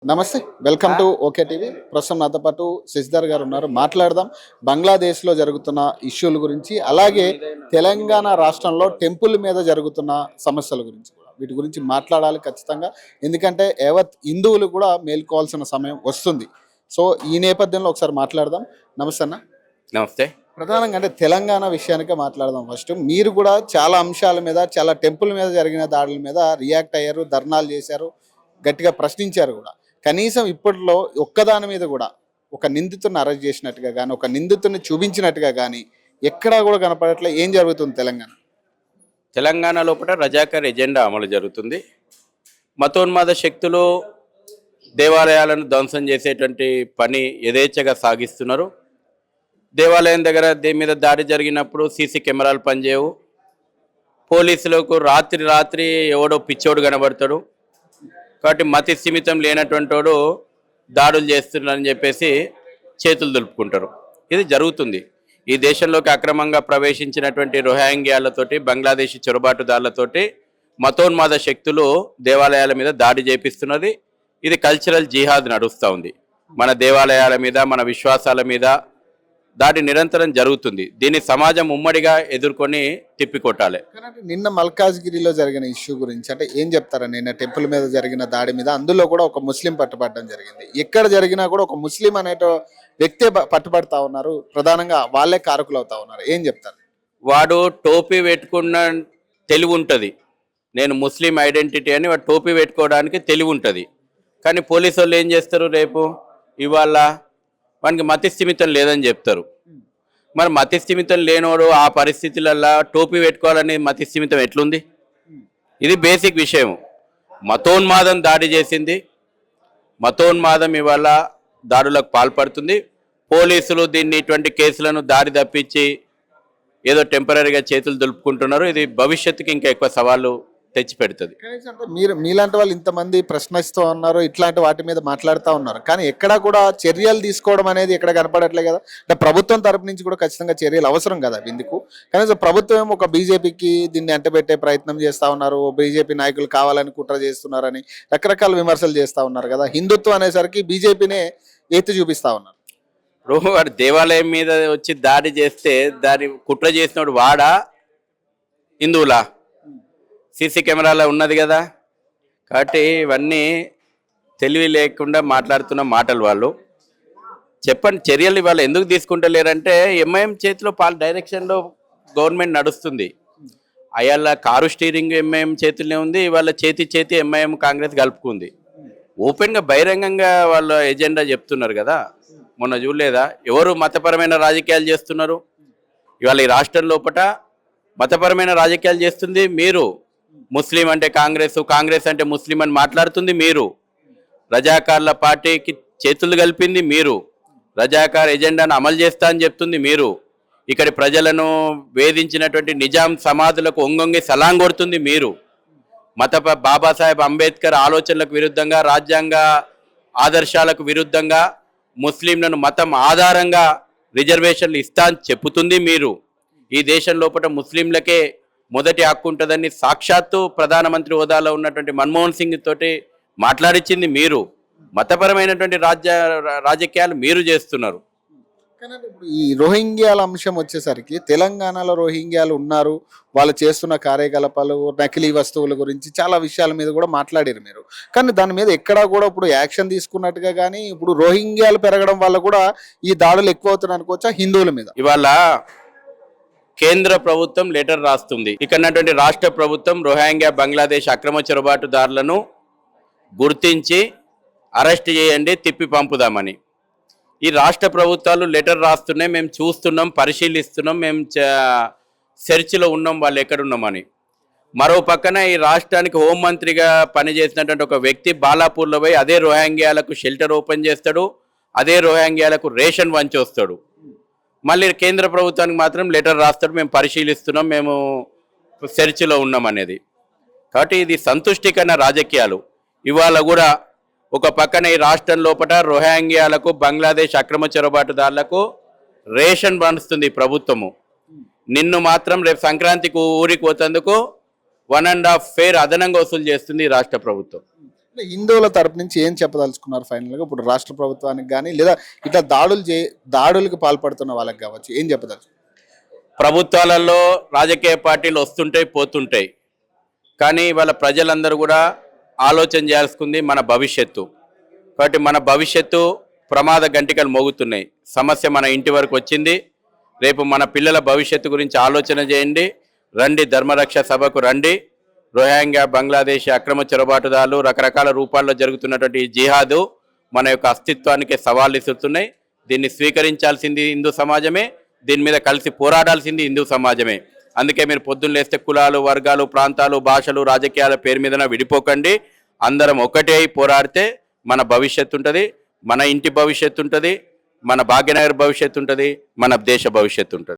నమస్తే, welcome to okay TV. ప్రస్తుతం నాతో పాటు శశిధర్ గారు ఉన్నారు. మాట్లాడదాం బంగ్లాదేశ్లో జరుగుతున్న ఇష్యూల గురించి, అలాగే తెలంగాణ రాష్ట్రంలో టెంపుల్ మీద జరుగుతున్న సమస్యల గురించి కూడా. వీటి గురించి మాట్లాడాలి ఖచ్చితంగా, ఎందుకంటే యావత్ హిందువులు కూడా మేల్కోవాల్సిన సమయం వస్తుంది. సో ఈ నేపథ్యంలో ఒకసారి మాట్లాడదాం. నమస్తే అన్న. నమస్తే. ప్రధానంగా అంటే తెలంగాణ విషయానికే మాట్లాడదాం. ఫస్ట్ మీరు కూడా చాలా అంశాల మీద, చాలా టెంపుల్ మీద జరిగిన దాడుల మీద రియాక్ట్ అయ్యారు, ధర్నాలు చేశారు, గట్టిగా ప్రశ్నించారు కూడా. కనీసం ఇప్పట్లో ఒక్కదాని మీద కూడా ఒక నిందితుడిని అరెస్ట్ చేసినట్టుగా కానీ, ఒక నిందితుడిని చూపించినట్టుగా కానీ ఎక్కడా కూడా కనపడట్లే. ఏం జరుగుతుంది తెలంగాణ లోపల రజాకర్ ఎజెండా అమలు జరుగుతుంది. మతోన్మాద శక్తులు దేవాలయాలను ధ్వంసం చేసేటువంటి పని యథేచ్ఛగా సాగిస్తున్నారు. దేవాలయం దగ్గర దీని మీద దాడి జరిగినప్పుడు సీసీ కెమెరాలు పనిచేయవు. పోలీసులకు రాత్రి ఎవడో పిచ్చోడు కనబడతాడు. కాబట్టి మతి స్థిమితం లేనటువంటి వాడు దాడులు చేస్తున్నారని చెప్పేసి చేతులు దులుపుకుంటారు. ఇది జరుగుతుంది. ఈ దేశంలోకి అక్రమంగా ప్రవేశించినటువంటి రోహింగ్యాలతోటి, బంగ్లాదేశీ చొరబాటుదారులతోటి మతోన్మాద శక్తులు దేవాలయాల మీద దాడి చేపిస్తున్నది. ఇది కల్చరల్ జిహాద్ నడుస్తూ ఉంది. మన దేవాలయాల మీద, మన విశ్వాసాల మీద దాడి నిరంతరం జరుగుతుంది. దీన్ని సమాజం ఉమ్మడిగా ఎదుర్కొని తిప్పికొట్టాలి. నిన్న మల్కాజ్గిరిలో జరిగిన ఇష్యూ గురించి అంటే ఏం చెప్తారా? నిన్న టెంపుల్ మీద జరిగిన దాడి మీద, అందులో కూడా ఒక ముస్లిం పట్టుబడడం జరిగింది. ఎక్కడ జరిగినా కూడా ఒక ముస్లిం అనే వ్యక్తే పట్టుబడతా ఉన్నారు. ప్రధానంగా వాళ్ళే కారకులు అవుతా ఉన్నారు. ఏం చెప్తారు? వాడు టోపీ పెట్టుకున్న తెలివి ఉంటుంది. నేను ముస్లిం ఐడెంటిటీ అని వాడు టోపీ పెట్టుకోవడానికి తెలివి ఉంటుంది. కానీ పోలీసు వాళ్ళు ఏం చేస్తారు? రేపు ఇవాళ వానికి మతిస్థిమితం లేదని చెప్తారు. మరి మతిస్థిమితం లేనోడు ఆ పరిస్థితులల్లో టోపీ పెట్టుకోవాలని మతిస్థిమితం ఎట్లుంది? ఇది బేసిక్ విషయం. మతోన్మాదం దాడి చేసింది. మతోన్మాదం ఇవాళ దాడులకు పాల్పడుతుంది. పోలీసులు దీన్ని ఇటువంటి కేసులను దారి తప్పించి ఏదో టెంపరీగా చేతులు దులుపుకుంటున్నారు. ఇది భవిష్యత్తుకి ఇంకా ఎక్కువ సవాళ్ళు తెచ్చి పెడుతుంది. మీరు మీలాంటి వాళ్ళు ఇంతమంది ప్రశ్నిస్తూ ఉన్నారు, ఇట్లాంటి వాటి మీద మాట్లాడుతూ ఉన్నారు, కానీ ఎక్కడా కూడా చర్యలు తీసుకోవడం అనేది ఎక్కడ కనపడట్లే కదా. అంటే ప్రభుత్వం తరపు నుంచి కూడా ఖచ్చితంగా చర్యలు అవసరం కదా ఇందుకు. కనీసం ప్రభుత్వం ఒక బీజేపీకి దీన్ని అంటబెట్టే ప్రయత్నం చేస్తూ ఉన్నారు. బీజేపీ నాయకులు కావాలని కుట్ర చేస్తున్నారని రకరకాల విమర్శలు చేస్తూ ఉన్నారు కదా. హిందుత్వం అనేసరికి బీజేపీనే ఎత్తి చూపిస్తూ ఉన్నారు. వాడు దేవాలయం మీద వచ్చి దాడి చేస్తే దాని కుట్ర చేసినోడు వాడా హిందువులా? సీసీ కెమెరాలో ఉన్నది కదా. కాబట్టి ఇవన్నీ తెలివి లేకుండా మాట్లాడుతున్న మాటలు. వాళ్ళు చెప్పండి, చర్యలు ఇవాళ ఎందుకు తీసుకుంటలేరంటే ఎంఐఎం చేతిలో డైరెక్షన్లో గవర్నమెంట్ నడుస్తుంది. అయ్యాల కారు స్టీరింగ్ ఎంఐఎం చేతుల్లోనే ఉంది. ఇవాళ చేతి ఎంఐఎం కాంగ్రెస్ కలుపుకుంది. ఓపెన్గా బహిరంగంగా వాళ్ళ ఎజెండా చెప్తున్నారు కదా. మొన్న చూడలేదా ఎవరు మతపరమైన రాజకీయాలు చేస్తున్నారు? ఇవాళ ఈ రాష్ట్రం లోపల మతపరమైన రాజకీయాలు చేస్తుంది మీరు. ముస్లిం అంటే కాంగ్రెస్, కాంగ్రెస్ అంటే ముస్లిం అని మాట్లాడుతుంది మీరు. రజాకార్ల పార్టీకి చేతులు కలిపింది మీరు. రజాకార్ ఎజెండాను అమలు చేస్తా అని చెప్తుంది మీరు. ఇక్కడి ప్రజలను వేధించినటువంటి నిజాం సమాధులకు ఒంగొంగి సలాం కొడుతుంది మీరు. బాబాసాహెబ్ అంబేద్కర్ ఆలోచనలకు విరుద్ధంగా, రాజ్యాంగ ఆదర్శాలకు విరుద్ధంగా ముస్లింలను మతం ఆధారంగా రిజర్వేషన్లు ఇస్తా అని చెప్పుతుంది మీరు. ఈ దేశం లోపల ముస్లింలకే మొదటి హక్కు ఉంటుందని సాక్షాత్తు ప్రధానమంత్రి హోదాలో ఉన్నటువంటి మన్మోహన్ సింగ్ తోటి మాట్లాడించింది మీరు. మతపరమైనటువంటి రాజకీయాలు మీరు చేస్తున్నారు. కానీ ఇప్పుడు ఈ రోహింగ్యాల అంశం వచ్చేసరికి తెలంగాణలో రోహింగ్యాలు ఉన్నారు, వాళ్ళు చేస్తున్న కార్యకలాపాలు, నకిలీ వస్తువుల గురించి చాలా విషయాల మీద కూడా మాట్లాడారు మీరు. కానీ దాని మీద ఎక్కడా కూడా ఇప్పుడు యాక్షన్ తీసుకున్నట్టుగా కానీ, ఇప్పుడు రోహింగ్యాలు పెరగడం వల్ల కూడా ఈ దాడులు ఎక్కువ అవుతున్నాయి అనుకోవచ్చా హిందువుల మీద? ఇవాళ కేంద్ర ప్రభుత్వం లెటర్ రాస్తుంది. ఇక్కడ రాష్ట్ర ప్రభుత్వం రోహింగ్యా బంగ్లాదేశ్ అక్రమ చొరబాటుదారులను గుర్తించి అరెస్ట్ చేయండి, తిప్పి పంపుదామని. ఈ రాష్ట్ర ప్రభుత్వాలు లెటర్ రాస్తున్నాయి, మేము చూస్తున్నాం, పరిశీలిస్తున్నాం, మేము సెర్చ్లో ఉన్నాం వాళ్ళు ఎక్కడున్నామని. మరో పక్కన ఈ రాష్ట్రానికి హోంమంత్రిగా పనిచేసినటువంటి ఒక వ్యక్తి బాలాపూర్లో పోయి అదే రోహింగ్యాలకు షెల్టర్ ఓపెన్ చేస్తాడు, అదే రోహింగ్యాలకు రేషన్ వంచొస్తాడు. మళ్ళీ కేంద్ర ప్రభుత్వానికి మాత్రం లెటర్ రాస్తాడు, మేము పరిశీలిస్తున్నాం, మేము సెర్చ్లో ఉన్నాం అనేది. కాబట్టి ఇది సంతుష్టికరణ రాజకీయాలు. ఇవాళ కూడా ఒక పక్కన ఈ రాష్ట్రం లోపల రోహింగ్యాలకు, బంగ్లాదేశ్ అక్రమ చొరబాటుదారులకు రేషన్ పండుతుంది ప్రభుత్వము. నిన్ను మాత్రం రేపు సంక్రాంతికి ఊరికి పోతందుకు 1.5 ఫేర్ అదనంగా వసూలు చేస్తుంది రాష్ట్ర ప్రభుత్వం. అంటే హిందువుల తరపు నుంచి ఏం చెప్పదలుచుకున్నారు ఫైనల్గా ఇప్పుడు రాష్ట్ర ప్రభుత్వానికి కానీ లేదా ఇట్లా దాడులకు పాల్పడుతున్న వాళ్ళకి కావచ్చు ఏం చెప్పదలుచుకున్నారు? ప్రభుత్వాలలో రాజకీయ పార్టీలు వస్తుంటాయి పోతుంటాయి, కానీ వాళ్ళ ప్రజలందరూ కూడా ఆలోచన చేయాల్సింది మన భవిష్యత్తు. కాబట్టి మన భవిష్యత్తు ప్రమాద గంటికలు మోగుతున్నాయి. సమస్య మన ఇంటి వరకు వచ్చింది. రేపు మన పిల్లల భవిష్యత్తు గురించి ఆలోచన చేయండి. రండి, ధర్మరక్ష సభకు రండి. రోహింగ్యా, బంగ్లాదేశ్ అక్రమ చొరబాటుదారులు, రకరకాల రూపాల్లో జరుగుతున్నటువంటి ఈ జిహాదు మన యొక్క అస్తిత్వానికి సవాళ్ళు ఇస్తున్నాయి. దీన్ని స్వీకరించాల్సింది హిందూ సమాజమే, దీని మీద కలిసి పోరాడాల్సింది హిందూ సమాజమే. అందుకే మీరు పొద్దున్న లేస్తే కులాలు, వర్గాలు, ప్రాంతాలు, భాషలు, రాజకీయాల పేరు మీద విడిపోకండి. అందరం ఒకటే అయి పోరాడితే మన భవిష్యత్తు ఉంటుంది, మన ఇంటి భవిష్యత్తు ఉంటుంది, మన భాగ్యనగర్ భవిష్యత్తు ఉంటుంది, మన దేశ భవిష్యత్తు ఉంటుంది.